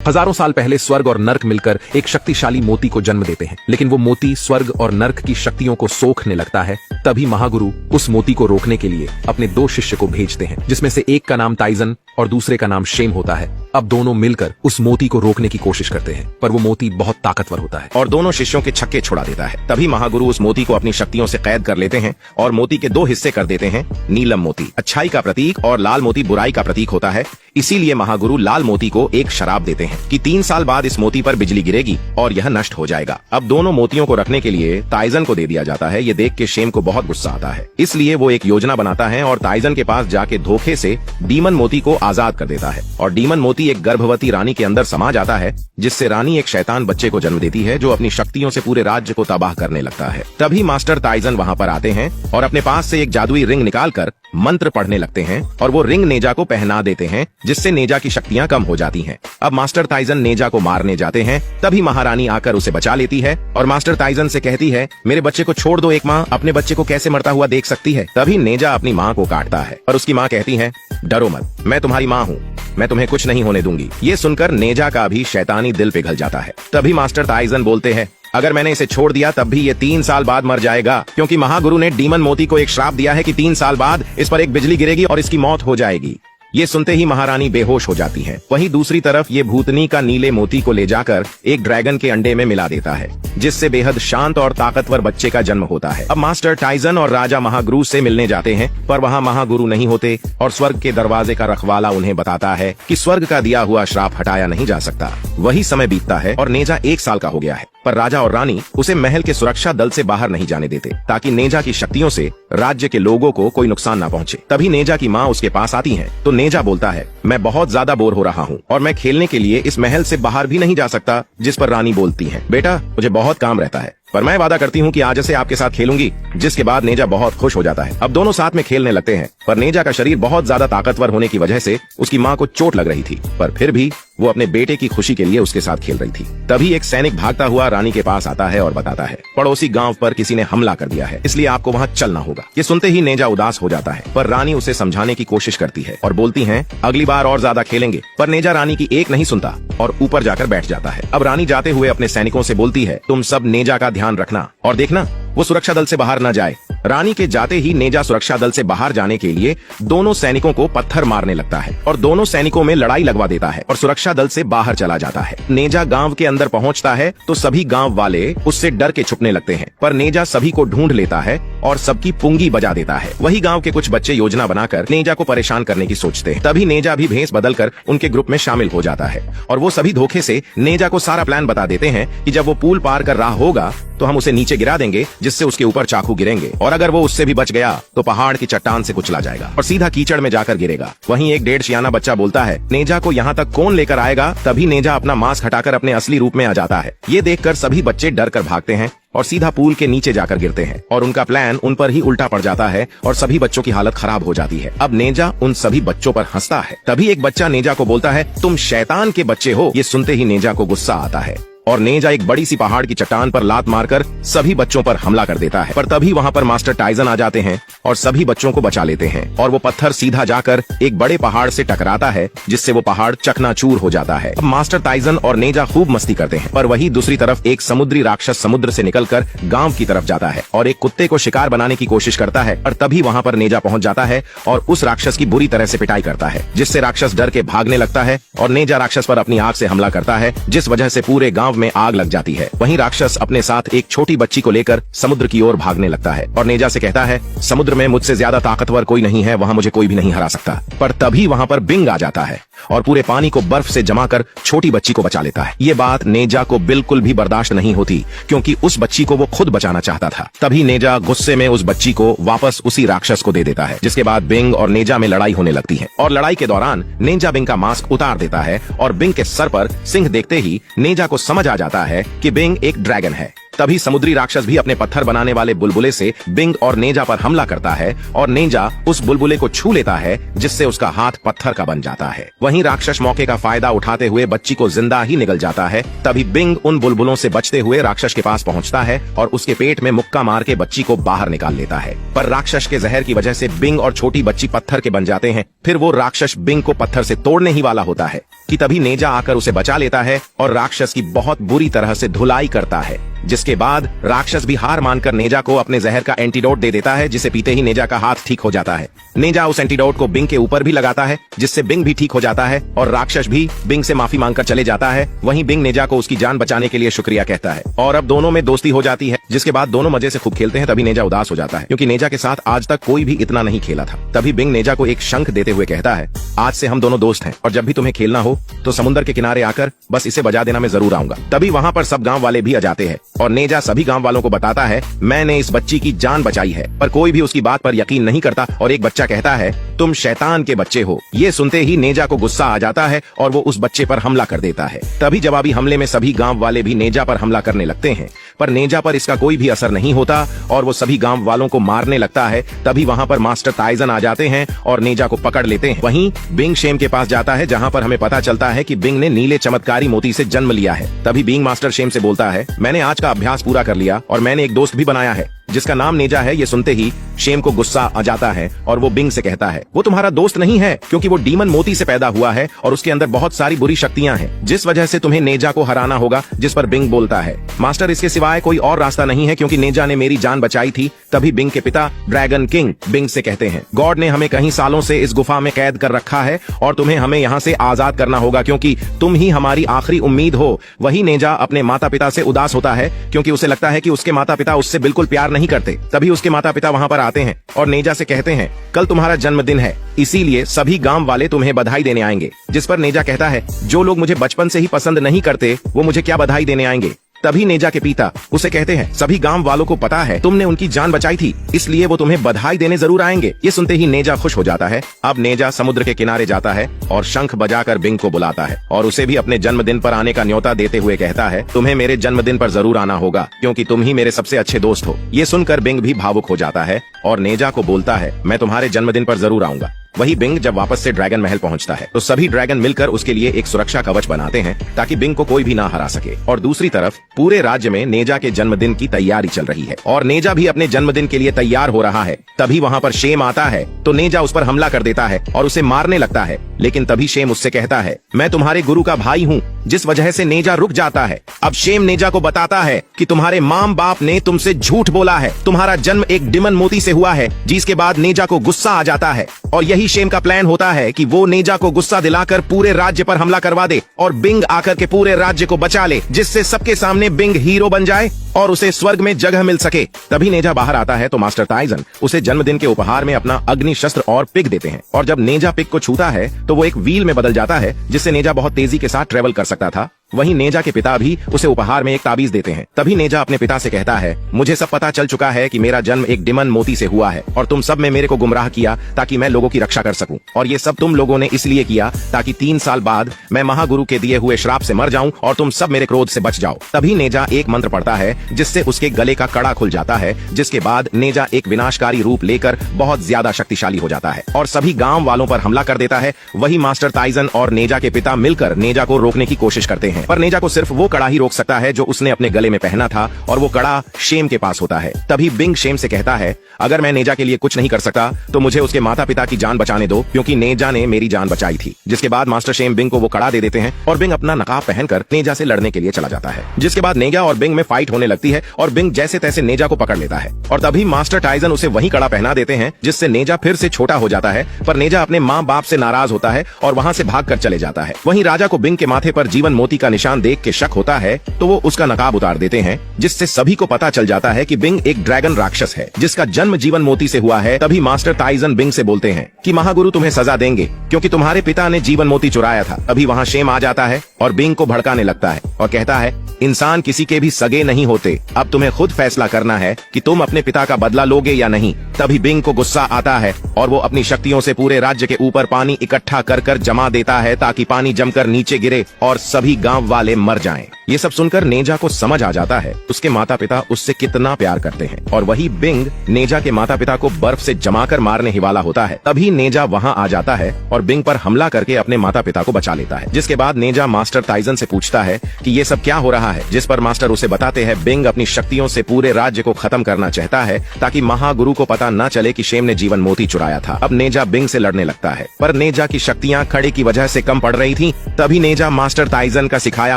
हजारों साल पहले स्वर्ग और नर्क मिलकर एक शक्तिशाली मोती को जन्म देते हैं, लेकिन वो मोती स्वर्ग और नर्क की शक्तियों को सोखने लगता है। तभी महागुरु उस मोती को रोकने के लिए अपने दो शिष्य को भेजते हैं, जिसमें से एक का नाम ताइजन और दूसरे का नाम शेम होता है। अब दोनों मिलकर उस मोती को रोकने की कोशिश करते हैं, पर वो मोती बहुत ताकतवर होता है और दोनों शिष्यों के छक्के छुड़ा देता है। तभी महागुरु उस मोती को अपनी शक्तियों से कैद कर लेते हैं और मोती के दो हिस्से कर देते हैं। नीलम मोती अच्छाई का प्रतीक और लाल मोती बुराई का प्रतीक होता है। इसीलिए महागुरु लाल मोती को एक शराब देते हैं कि 3 साल बाद इस मोती पर बिजली गिरेगी और यह नष्ट हो जाएगा। अब दोनों मोतियों को रखने के लिए ताइजन को दे दिया जाता है। ये देख के शेम को बहुत गुस्सा आता है, इसलिए वो एक योजना बनाता है और ताइजन के पास जाके धोखे से डीमन मोती को आजाद कर देता है। और डीमन मोती एक गर्भवती रानी के अंदर समा जाता है, जिससे रानी एक शैतान बच्चे को जन्म देती है, जो अपनी शक्तियों से पूरे राज्य को तबाह करने लगता है। तभी मास्टर ताइजन वहाँ पर आते हैं और अपने पास से एक जादुई रिंग निकालकर मंत्र पढ़ने लगते हैं और वो रिंग नेजा को पहना देते हैं, जिससे नेजा की शक्तियां कम हो जाती हैं। अब मास्टर ताइजन नेजा को मारने जाते हैं, तभी महारानी आकर उसे बचा लेती है और मास्टर ताइजन से कहती है, मेरे बच्चे को छोड़ दो, एक माँ अपने बच्चे को कैसे मरता हुआ देख सकती है। तभी नेजा अपनी माँ को काटता है और उसकी माँ कहती है, डरो मत, मैं तुम्हारी माँ हूँ, मैं तुम्हें कुछ नहीं होने दूंगी। ये सुनकर नेजा का भी शैतानी दिल पिघल जाता है। तभी मास्टर ताइजन बोलते हैं, अगर मैंने इसे छोड़ दिया तब भी ये 3 साल बाद मर जाएगा, क्योंकि महागुरु ने डीमन मोती को एक श्राप दिया है कि 3 साल बाद इस पर एक बिजली गिरेगी और इसकी मौत हो जाएगी। ये सुनते ही महारानी बेहोश हो जाती है। वहीं दूसरी तरफ ये भूतनी का नीले मोती को ले जाकर एक ड्रैगन के अंडे में मिला देता है, जिससे बेहद शांत और ताकतवर बच्चे का जन्म होता है। अब मास्टर टाइजन और राजा महागुरु से मिलने जाते हैं, पर वहाँ महागुरु नहीं होते और स्वर्ग के दरवाजे का रखवाला उन्हें बताता है कि स्वर्ग का दिया हुआ श्राप हटाया नहीं जा सकता। वही समय बीतता है और नेजा 1 साल का हो गया है, पर राजा और रानी उसे महल के सुरक्षा दल से बाहर नहीं जाने देते, ताकि नेजा की शक्तियों से राज्य के लोगों को कोई नुकसान न पहुंचे। तभी नेजा की माँ उसके पास आती है, तो नेजा बोलता है, मैं बहुत ज्यादा बोर हो रहा हूँ और मैं खेलने के लिए इस महल से बाहर भी नहीं जा सकता। जिस पर रानी बोलती है, बेटा मुझे बहुत काम रहता है, पर मैं वादा करती हूँ कि आज से आपके साथ खेलूंगी। जिसके बाद नेजा बहुत खुश हो जाता है। अब दोनों साथ में खेलने लगते हैं, पर नेजा का शरीर बहुत ज्यादा ताकतवर होने की वजह से उसकी माँ को चोट लग रही थी, पर फिर भी वो अपने बेटे की खुशी के लिए उसके साथ खेल रही थी। तभी एक सैनिक भागता हुआ रानी के पास आता है और बताता है, पड़ोसी गांव पर किसी ने हमला कर दिया है, इसलिए आपको वहां चलना होगा। ये सुनते ही नेजा उदास हो जाता है, पर रानी उसे समझाने की कोशिश करती है और बोलती है, अगली बार और ज्यादा खेलेंगे। पर नेजा रानी की एक नहीं सुनता और ऊपर जाकर बैठ जाता है। अब रानी जाते हुए अपने सैनिकों से बोलती है, तुम सब नेजा का ध्यान रखना और देखना वो सुरक्षा दल से बाहर न जाए। रानी के जाते ही नेजा सुरक्षा दल से बाहर जाने के लिए दोनों सैनिकों को पत्थर मारने लगता है और दोनों सैनिकों में लड़ाई लगवा देता है और सुरक्षा दल से बाहर चला जाता है। नेजा गांव के अंदर पहुंचता है तो सभी गांव वाले उससे डर के छुपने लगते हैं, पर नेजा सभी को ढूंढ लेता है और सबकी पुंगी बजा देता है। वही गांव के कुछ बच्चे योजना बनाकर नेजा को परेशान करने की सोचते हैं। तभी नेजा भी भेष बदलकर उनके ग्रुप में शामिल हो जाता है और वो सभी धोखे से नेजा को सारा प्लान बता देते हैं कि जब वो पुल पार कर रहा होगा तो हम उसे नीचे गिरा देंगे, जिससे उसके ऊपर चाकू गिरेंगे और अगर वो उससे भी बच गया तो पहाड़ की चट्टान से कुचला जाएगा और सीधा कीचड़ में जाकर गिरेगा। वहीं एक 1.5 सियाना बच्चा बोलता है, नेजा को यहाँ तक कौन लेकर आएगा। तभी नेजा अपना मास्क हटाकर अपने असली रूप में आ जाता है। ये देखकर सभी बच्चे डर कर भागते हैं और सीधा पूल के नीचे जाकर गिरते हैं और उनका प्लान उन पर ही उल्टा पड़ जाता है और सभी बच्चों की हालत खराब हो जाती है। अब नेजा उन सभी बच्चों पर हंसता है। तभी एक बच्चा नेजा को बोलता है, तुम शैतान के बच्चे हो। ये सुनते ही नेजा को गुस्सा आता है और नेजा एक बड़ी सी पहाड़ की चट्टान पर लात मारकर सभी बच्चों पर हमला कर देता है। पर तभी वहाँ पर मास्टर टाइजन आ जाते हैं और सभी बच्चों को बचा लेते हैं और वो पत्थर सीधा जाकर एक बड़े पहाड़ से टकराता है, जिससे वो पहाड़ चकनाचूर हो जाता है। अब मास्टर टाइजन और नेजा खूब मस्ती करते हैं, पर वही दूसरी तरफ एक समुद्री राक्षस समुद्र से निकलकर गांव की तरफ जाता है और एक कुत्ते को शिकार बनाने की कोशिश करता है। और तभी वहाँ पर नेजा पहुँच जाता है और उस राक्षस की बुरी तरह से पिटाई करता है, जिससे राक्षस डर के भागने लगता है और नेजा राक्षस पर अपनी आग से हमला करता है, जिस वजह से पूरे गाँव में आग लग जाती है। वहीं राक्षस अपने साथ एक छोटी बच्ची को लेकर समुद्र की ओर भागने लगता है और नेजा से कहता है, समुद्र में मुझसे ज्यादा ताकतवर कोई नहीं है, वहाँ मुझे कोई भी नहीं हरा सकता। पर तभी वहाँ पर बिंग आ जाता है और पूरे पानी को बर्फ से जमाकर छोटी बच्ची को बचा लेता है। ये बात नेजा को बिल्कुल भी बर्दाश्त नहीं होती, क्योंकि उस बच्ची को वो खुद बचाना चाहता था। तभी नेजा गुस्से में उस बच्ची को वापस उसी राक्षस को दे देता है, जिसके बाद बिंग और नेजा में लड़ाई होने लगती है और लड़ाई के दौरान नेजा बिंग का मास्क उतार देता है और बिंग के सर पर सिंह देखते ही नेजा को समझ आ जाता है कि बिंग एक ड्रैगन है। तभी समुद्री राक्षस भी अपने पत्थर बनाने वाले बुलबुले से बिंग और नेजा पर हमला करता है और नेजा उस बुलबुले को छू लेता है, जिससे उसका हाथ पत्थर का बन जाता है। वहीं राक्षस मौके का फायदा उठाते हुए बच्ची को जिंदा ही निगल जाता है। तभी बिंग उन बुलबुलों से बचते हुए राक्षस के पास पहुंचता है और उसके पेट में मुक्का मार के बच्ची को बाहर निकाल लेता है। पर राक्षस के जहर की वजह से बिंग और छोटी बच्ची पत्थर के बन जाते हैं। फिर वो राक्षस बिंग को पत्थर से तोड़ने ही वाला होता है, कि तभी नेजा आकर उसे बचा लेता है और राक्षस की बहुत बुरी तरह से धुलाई करता है, जिसके बाद राक्षस भी हार मानकर नेजा को अपने जहर का एंटीडोट दे देता है, जिसे पीते ही नेजा का हाथ ठीक हो जाता है। नेजा उस एंटीडोट को बिंग के ऊपर भी लगाता है, जिससे बिंग भी ठीक हो जाता है और राक्षस भी बिंग से माफी मांगकर चले जाता है। वहीं बिंग नेजा को उसकी जान बचाने के लिए शुक्रिया कहता है और अब दोनों में दोस्ती हो जाती है, जिसके बाद दोनों मजे से खूब खेलते हैं। तभी नेजा उदास हो जाता है क्योंकि नेजा के साथ आज तक कोई भी इतना नहीं खेला था। तभी बिंग नेजा को एक शंख देते हुए कहता है, आज से हम दोनों दोस्त हैं और जब भी तुम्हें खेलना हो तो समुद्र के किनारे आकर बस इसे बजा देना, मैं जरूर आऊंगा। तभी वहाँ पर सब गाँव वाले भी आ जाते हैं और नेजा सभी गाँव वालों को बताता है, मैंने इस बच्ची की जान बचाई है। पर कोई भी उसकी बात पर यकीन नहीं करता और एक बच्चा कहता है, तुम शैतान के बच्चे हो। ये सुनते ही नेजा को गुस्सा आ जाता है और वो उस बच्चे पर हमला कर देता है। तभी जवाबी हमले में सभी गांव वाले भी नेजा पर हमला करने लगते हैं, पर नेजा पर इसका कोई भी असर नहीं होता और वो सभी गांव वालों को मारने लगता है। तभी वहां पर मास्टर टाइजन आ जाते हैं और नेजा को पकड़ लेते हैं। वहीं बिंग शेम के पास जाता है, जहां पर हमें पता चलता है कि बिंग ने नीले चमत्कारी मोती से जन्म लिया है। तभी बिंग मास्टर शेम से बोलता है, मैंने आज का अभ्यास पूरा कर लिया और मैंने एक दोस्त भी बनाया है जिसका नाम नेजा है। ये सुनते ही शेम को गुस्सा आ जाता है और वो बिंग से कहता है, वो तुम्हारा दोस्त नहीं है क्योंकि वो डीमन मोती से पैदा हुआ है और उसके अंदर बहुत सारी बुरी शक्तियां हैं, जिस वजह से तुम्हें नेजा को हराना होगा। जिस पर बिंग बोलता है, मास्टर इसके सिवाय कोई और रास्ता नहीं है क्योंकि नेजा ने मेरी जान बचाई थी। तभी बिंग के पिता ड्रैगन किंग बिंग से कहते हैं, गॉड ने हमें कई सालों से इस गुफा में कैद कर रखा है और तुम्हें हमें यहाँ से आजाद करना होगा क्योंकि तुम ही हमारी आखिरी उम्मीद हो। वही नेजा अपने माता पिता से उदास होता है क्योंकि उसे लगता है कि उसके माता पिता उससे बिल्कुल प्यार नहीं करते। तभी उसके माता पिता वहां पर आते हैं और नेजा से कहते हैं, कल तुम्हारा जन्मदिन है, इसीलिए सभी गांव वाले तुम्हें बधाई देने आएंगे। जिस पर नेजा कहता है, जो लोग मुझे बचपन से ही पसंद नहीं करते वो मुझे क्या बधाई देने आएंगे। तभी नेजा के पिता उसे कहते हैं, सभी गांव वालों को पता है तुमने उनकी जान बचाई थी, इसलिए वो तुम्हें बधाई देने जरूर आएंगे। ये सुनते ही नेजा खुश हो जाता है। अब नेजा समुद्र के किनारे जाता है और शंख बजाकर बिंग को बुलाता है और उसे भी अपने जन्मदिन पर आने का न्योता देते हुए कहता है, तुम्हें मेरे जन्मदिन पर जरूर आना होगा क्योंकि तुम ही मेरे सबसे अच्छे दोस्त हो। ये सुनकर बिंग भी भावुक हो जाता है और नेजा को बोलता है, मैं तुम्हारे जन्मदिन पर जरूर आऊंगा। वही बिंग जब वापस से ड्रैगन महल पहुंचता है तो सभी ड्रैगन मिलकर उसके लिए एक सुरक्षा कवच बनाते हैं ताकि बिंग को कोई भी ना हरा सके। और दूसरी तरफ पूरे राज्य में नेजा के जन्मदिन की तैयारी चल रही है और नेजा भी अपने जन्मदिन के लिए तैयार हो रहा है। तभी वहां पर शेम आता है तो नेजा उस पर हमला कर देता है और उसे मारने लगता है, लेकिन तभी शेम उससे कहता है, मैं तुम्हारे गुरु का भाई हूँ, जिस वजह से नेजा रुक जाता है। अब शेम नेजा को बताता है कि तुम्हारे माम बाप ने तुमसे झूठ बोला है, तुम्हारा जन्म एक डिमन मोती से हुआ है। जिसके बाद नेजा को गुस्सा आ जाता है और यही शेम का प्लान होता है कि वो नेजा को गुस्सा दिलाकर पूरे राज्य पर हमला करवा दे और बिंग आकर के पूरे राज्य को बचा ले, जिससे सबके सामने बिंग हीरो बन जाए और उसे स्वर्ग में जगह मिल सके। तभी नेजा बाहर आता है तो मास्टर टाइजन उसे जन्मदिन के उपहार में अपना अग्नि शस्त्र और पिक देते हैं और जब नेजा पिक को छूता है तो वो एक व्हील में बदल जाता है, जिससे नेजा बहुत तेजी के साथ ट्रेवल कर सकता था। वहीं नेजा के पिता भी उसे उपहार में एक ताबीज देते हैं। तभी नेजा अपने पिता से कहता है, मुझे सब पता चल चुका है कि मेरा जन्म एक डिमन मोती से हुआ है और तुम सब ने मेरे को गुमराह किया ताकि मैं लोगों की रक्षा कर सकूं, और ये सब तुम लोगों ने इसलिए किया ताकि 3 साल बाद मैं महागुरु के दिए हुए श्राप से मर जाऊं और तुम सब मेरे क्रोध से बच जाओ। तभी नेजा एक मंत्र पढ़ता है जिससे उसके गले का कड़ा खुल जाता है, जिसके बाद नेजा एक विनाशकारी रूप लेकर बहुत ज्यादा शक्तिशाली हो जाता है और सभी गांव वालों पर हमला कर देता है। वही मास्टर टाइजन और नेजा के पिता मिलकर नेजा को रोकने की कोशिश करते हैं, पर नेजा को सिर्फ वो कड़ा ही रोक सकता है जो उसने अपने गले में पहना था और वो कड़ा शेम के पास होता है। तभी बिंग शेम से कहता है, अगर मैं नेजा के लिए कुछ नहीं कर सकता तो मुझे उसके माता पिता की जान बचाने दो क्योंकि नेजा ने मेरी जान बचाई थी। जिसके बाद मास्टर शेम बिंग को वो कड़ा दे देते हैं और बिंग अपना नकाब पहनकर नेजा से लड़ने के लिए चला जाता है। जिसके बाद नेजा और बिंग में फाइट होने लगती है और बिंग जैसे तैसे नेजा को पकड़ लेता है और तभी मास्टर टाइजन उसे वही कड़ा पहना देते हैं, जिससे नेजा फिर से छोटा हो जाता है। पर नेजा अपने माँ बाप से नाराज होता है और वहाँ से भाग कर चले जाता है। वहीं राजा को बिंग के माथे पर जीवन मोती का निशान देख के शक होता है तो वो उसका नकाब उतार देते हैं, जिससे सभी को पता चल जाता है कि बिंग एक ड्रैगन राक्षस है जिसका जन्म जीवन मोती से हुआ है। तभी मास्टर टाइजन बिंग से बोलते हैं कि महागुरु तुम्हें सजा देंगे क्योंकि तुम्हारे पिता ने जीवन मोती चुराया था। अभी वहाँ शेम आ जाता है और बिंग को भड़काने लगता है और कहता है, इंसान किसी के भी सगे नहीं होते, अब तुम्हें खुद फैसला करना है कि तुम अपने पिता का बदला लोगे या नहीं। तभी बिंग को गुस्सा आता है और वो अपनी शक्तियों से पूरे राज्य के ऊपर पानी इकट्ठा कर जमा देता है ताकि पानी जमकर नीचे गिरे और सभी गांव वाले मर जाएं। ये सब सुनकर नेजा को समझ आ जाता है उसके माता पिता उससे कितना प्यार करते हैं और वही बिंग नेजा के माता पिता को बर्फ से जमाकर मारने ही वाला होता है। तभी नेजा वहाँ आ जाता है और बिंग पर हमला करके अपने माता पिता को बचा लेता है। जिसके बाद नेजा मास्टर टाइजन से पूछता है कि ये सब क्या हो रहा है, जिस पर मास्टर उसे बताते हैं बिंग अपनी शक्तियों से पूरे राज्य को खत्म करना चाहता है ताकि महागुरु को पता न चले कि शेम ने जीवन मोती चुराया था। अब नेजा बिंग से लड़ने लगता है पर नेजा की शक्तियाँ खड़े की वजह से कम पड़ रही थी। तभी नेजा मास्टर टाइजन का सिखाया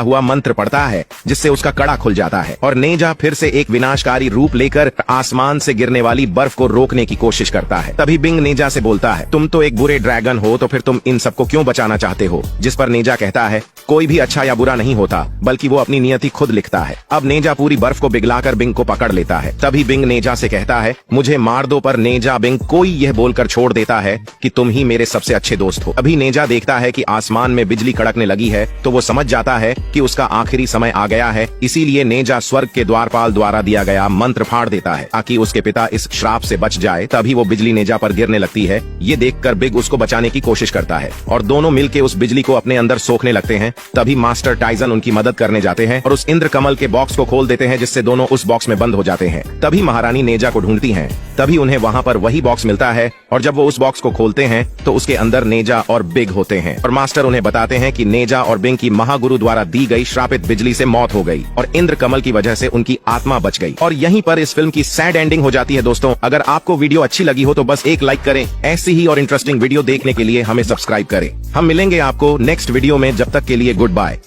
हुआ मंत्र पढ़ता है जिससे उसका कड़ा खुल जाता है और नेजा फिर से एक विनाशकारी रूप लेकर आसमान से गिरने वाली बर्फ को रोकने की कोशिश करता है। तभी बिंग नेजा से बोलता है तुम तो एक बुरे ड्रैगन हो तो फिर तुम इन सबको क्यों बचाना चाहते हो, जिस पर नेजा कहता है कोई भी अच्छा या बुरा नहीं होता बल्कि वो अपनी नियति खुद लिखता है। अब नेजा पूरी बर्फ को पिघलाकर बिंग को पकड़ लेता है। तभी बिंग नेजा से कहता है मुझे मार दो, पर नेजा बिंग कोई यह बोलकर छोड़ देता है कि तुम ही मेरे सबसे अच्छे दोस्त हो। अभी नेजा देखता है कि आसमान में बिजली कड़कने लगी है तो वो समझ जाता है कि उसका आखिरी समय आ गया है। इसीलिए नेजा स्वर्ग के द्वारपाल द्वारा दिया गया मंत्र फाड़ देता है ताकि उसके पिता इस श्राप से बच जाए। तभी वो बिजली नेजा पर गिरने लगती है। ये देखकर बिग उसको बचाने की कोशिश करता है और दोनों मिलकर उस बिजली को अपने अंदर सोखने लगते हैं। तभी मास्टर टाइजन उनकी मदद करने जाते हैं और उस इंद्र कमल के बॉक्स को खोल देते हैं जिससे दोनों उस बॉक्स में बंद हो जाते हैं। तभी महारानी नेजा को ढूंढती हैं। तभी उन्हें वहाँ पर वही बॉक्स मिलता है और जब वो उस बॉक्स को खोलते हैं तो उसके अंदर नेजा और बिग होते हैं और मास्टर उन्हें बताते हैं कि नेजा और बिंग की महागुरु द्वारा दी गई श्रापित बिजली से मौत हो गई और इंद्र कमल की वजह से उनकी आत्मा बच गई। और यहीं पर इस फिल्म की सैड एंडिंग हो जाती है। दोस्तों अगर आपको वीडियो अच्छी लगी हो तो बस एक लाइक करें। ऐसी ही और इंटरेस्टिंग वीडियो देखने के लिए हमें सब्सक्राइब करें। हम मिलेंगे आपको नेक्स्ट वीडियो में, जब तक के लिए गुड बाय।